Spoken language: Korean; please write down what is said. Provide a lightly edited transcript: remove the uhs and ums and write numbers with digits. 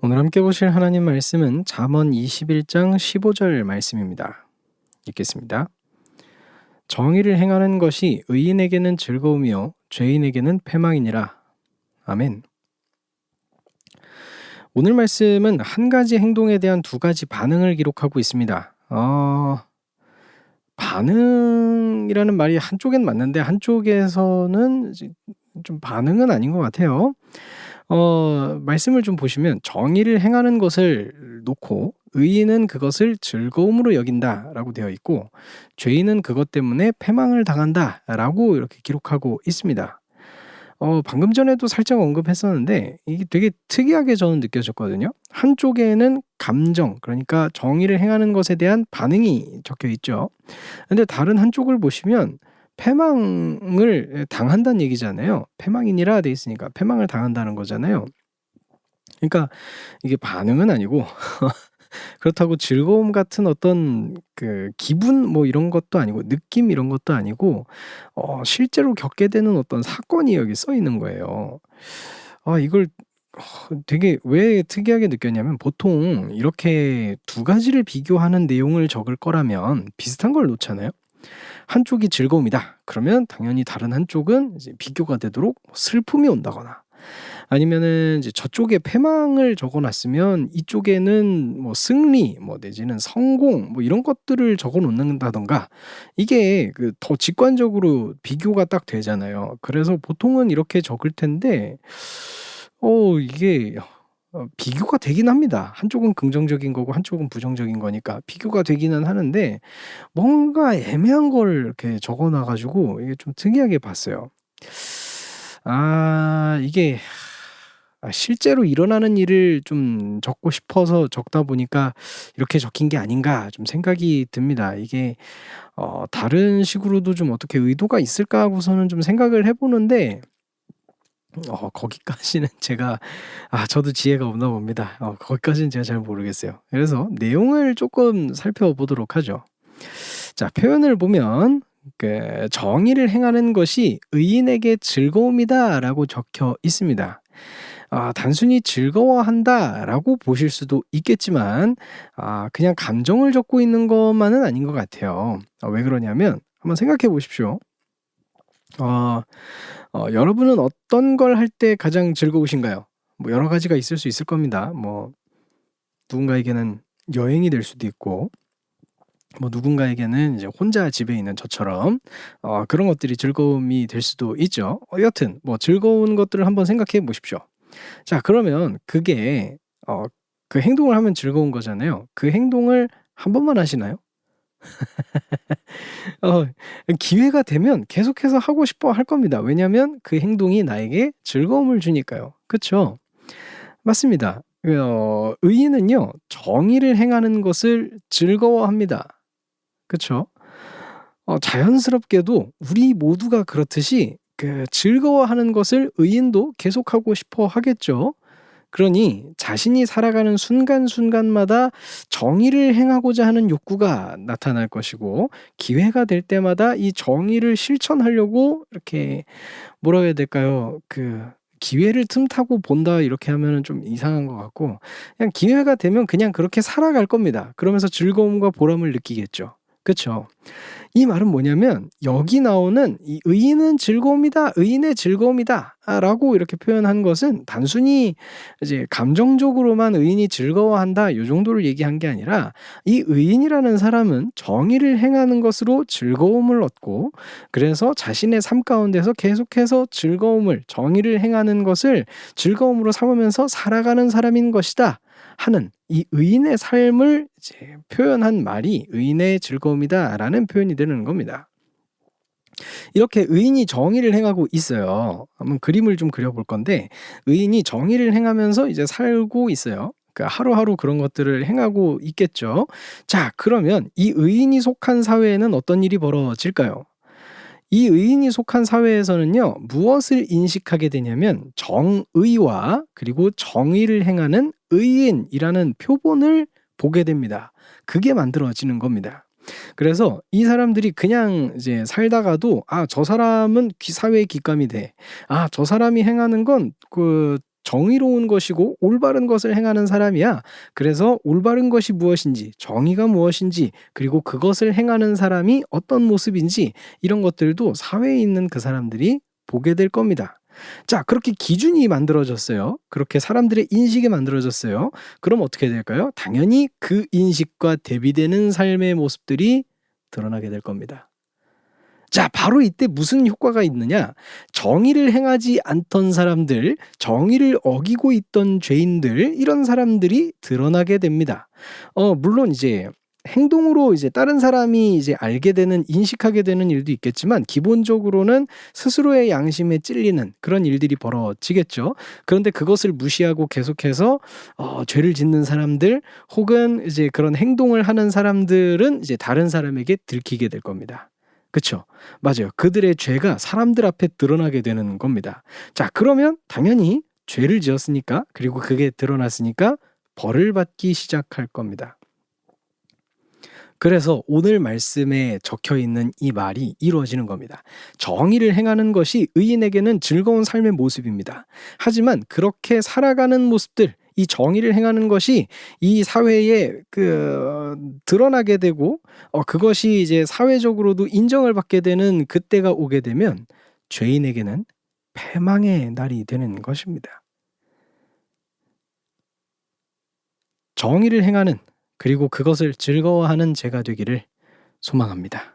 오늘 함께 보실 하나님 말씀은 잠언 21장 15절 말씀입니다. 읽겠습니다. 정의를 행하는 것이 의인에게는 즐거움이요 죄인에게는 패망이니라. 아멘. 오늘 말씀은 한 가지 행동에 대한 두 가지 반응을 기록하고 있습니다. 반응이라는 말이 한쪽엔 맞는데 한쪽에서는 좀 반응은 아닌 것 같아요. 말씀을 좀 보시면 정의를 행하는 것을 놓고 의인은 그것을 즐거움으로 여긴다라고 되어 있고 죄인은 그것 때문에 패망을 당한다라고 이렇게 기록하고 있습니다. 방금 전에도 살짝 언급했었는데 이게 되게 특이하게 저는 느껴졌거든요. 한쪽에는 감정, 그러니까 정의를 행하는 것에 대한 반응이 적혀 있죠. 근데 다른 한쪽을 보시면 패망을 당한다는 얘기잖아요. 패망이니라 돼 있으니까 패망을 당한다는 거잖아요. 그러니까 이게 반응은 아니고 그렇다고 즐거움 같은 어떤 그 기분 뭐 이런 것도 아니고 느낌 이런 것도 아니고 실제로 겪게 되는 어떤 사건이 여기 써 있는 거예요. 이걸 되게 왜 특이하게 느꼈냐면 보통 이렇게 두 가지를 비교하는 내용을 적을 거라면 비슷한 걸 놓잖아요. 한쪽이 즐거움이다. 그러면 당연히 다른 한쪽은 이제 비교가 되도록 슬픔이 온다거나 아니면은 이제 저쪽에 패망을 적어 놨으면 이쪽에는 뭐 승리 뭐 내지는 성공 뭐 이런 것들을 적어 놓는다든가 이게 그 더 직관적으로 비교가 딱 되잖아요. 그래서 보통은 이렇게 적을 텐데 이게 비교가 되긴 합니다. 한쪽은 긍정적인 거고 한쪽은 부정적인 거니까 비교가 되기는 하는데 뭔가 애매한 걸 이렇게 적어 놔 가지고 이게 좀 특이하게 봤어요. 이게 실제로 일어나는 일을 좀 적고 싶어서 적다 보니까 이렇게 적힌 게 아닌가 좀 생각이 듭니다. 이게 다른 식으로도 좀 어떻게 의도가 있을까 하고서는 좀 생각을 해 보는데 거기까지는 제가 저도 지혜가 없나 봅니다. 거기까지는 제가 잘 모르겠어요. 그래서 내용을 조금 살펴보도록 하죠. 자, 표현을 보면 그 "정의를 행하는 것이 의인에게 즐거움이다."라고 적혀 있습니다. 단순히 "즐거워한다."라고 보실 수도 있겠지만 그냥 감정을 적고 있는 것만은 아닌 것 같아요. 왜 그러냐면 한번 생각해 보십시오. 여러분은 어떤 걸 할 때 가장 즐거우신가요? 뭐 여러 가지가 있을 수 있을 겁니다. 뭐 누군가에게는 여행이 될 수도 있고 뭐 누군가에게는 이제 혼자 집에 있는 저처럼 그런 것들이 즐거움이 될 수도 있죠. 여튼 뭐 즐거운 것들을 한번 생각해 보십시오. 자, 그러면 그게 그 행동을 하면 즐거운 거잖아요. 그 행동을 한 번만 하시나요? 어 기회가 되면 계속해서 하고 싶어 할 겁니다. 왜냐하면 그 행동이 나에게 즐거움을 주니까요. 그쵸? 맞습니다. 의인은요 정의를 행하는 것을 즐거워합니다. 그쵸? 자연스럽게도 우리 모두가 그렇듯이 그 즐거워하는 것을 의인도 계속하고 싶어 하겠죠. 그러니 자신이 살아가는 순간순간마다 정의를 행하고자 하는 욕구가 나타날 것이고 기회가 될 때마다 이 정의를 실천하려고 이렇게 뭐라 해야 될까요? 그 기회를 틈타고 본다 이렇게 하면은 좀 이상한 것 같고 그냥 기회가 되면 그냥 그렇게 살아갈 겁니다. 그러면서 즐거움과 보람을 느끼겠죠. 그쵸? 이 말은 뭐냐면 여기 나오는 이 "의인은 즐거움이다. 의인의 즐거움이다." 라고 이렇게 표현한 것은 단순히 이제 감정적으로만 '의인이 즐거워한다.' 요 정도를 얘기한 게 아니라 이 의인이라는 사람은 정의를 행하는 것으로 즐거움을 얻고 그래서 자신의 삶 가운데서 계속해서 즐거움을 정의를 행하는 것을 즐거움으로 삼으면서 살아가는 사람인 것이다 하는 이 의인의 삶을 이제 표현한 말이 "의인의 즐거움이다."라는 표현이 되는 겁니다. 이렇게 의인이 정의를 행하고 있어요. 한번 그림을 좀 그려 볼 건데 의인이 정의를 행하면서 이제 살고 있어요. 그러니까 하루하루 그런 것들을 행하고 있겠죠. 자, 그러면 이 의인이 속한 사회에는 어떤 일이 벌어질까요? 이 의인이 속한 사회에서는요. 무엇을 인식하게 되냐면 정의와 그리고 정의를 행하는 의인이라는 표본을 보게 됩니다. 그게 만들어지는 겁니다. 그래서 이 사람들이 그냥 이제 살다가도 '아 저 사람은 사회의 귓감이 돼. 저 사람이 행하는 건 그 정의로운 것이고 올바른 것을 행하는 사람이야. 그래서 올바른 것이 무엇인지, 정의가 무엇인지, 그리고 그것을 행하는 사람이 어떤 모습인지 이런 것들도 사회에 있는 그 사람들이 보게 될 겁니다. 자, 그렇게 기준이 만들어졌어요. 그렇게 사람들의 인식이 만들어졌어요. 그럼 어떻게 될까요? 당연히 그 인식과 대비되는 삶의 모습들이 드러나게 될 겁니다. 자, 바로 이때 무슨 효과가 있느냐? 정의를 행하지 않던 사람들, 정의를 어기고 있던 죄인들, 이런 사람들이 드러나게 됩니다. 물론 이제 행동으로 이제 다른 사람이 이제 알게 되는, 인식하게 되는 일도 있겠지만 기본적으로는 스스로의 양심에 찔리는 그런 일들이 벌어지겠죠. 그런데 그것을 무시하고 계속해서 죄를 짓는 사람들 혹은 이제 그런 행동을 하는 사람들은 이제 다른 사람에게 들키게 될 겁니다. 그쵸? 맞아요. 그들의 죄가 사람들 앞에 드러나게 되는 겁니다. 자, 그러면 당연히 죄를 지었으니까, 그리고 그게 드러났으니까 벌을 받기 시작할 겁니다. 그래서 오늘 말씀에 적혀 있는 이 말이 이루어지는 겁니다. 정의를 행하는 것이 의인에게는 즐거운 삶의 모습입니다. 하지만 그렇게 살아가는 모습들, 이 정의를 행하는 것이 이 사회에 드러나게 되고 그것이 이제 사회적으로도 인정을 받게 되는 그때가 오게 되면 죄인에게는 패망의 날이 되는 것입니다. 정의를 행하는, 그리고 그것을 즐거워하는 제가 되기를 소망합니다.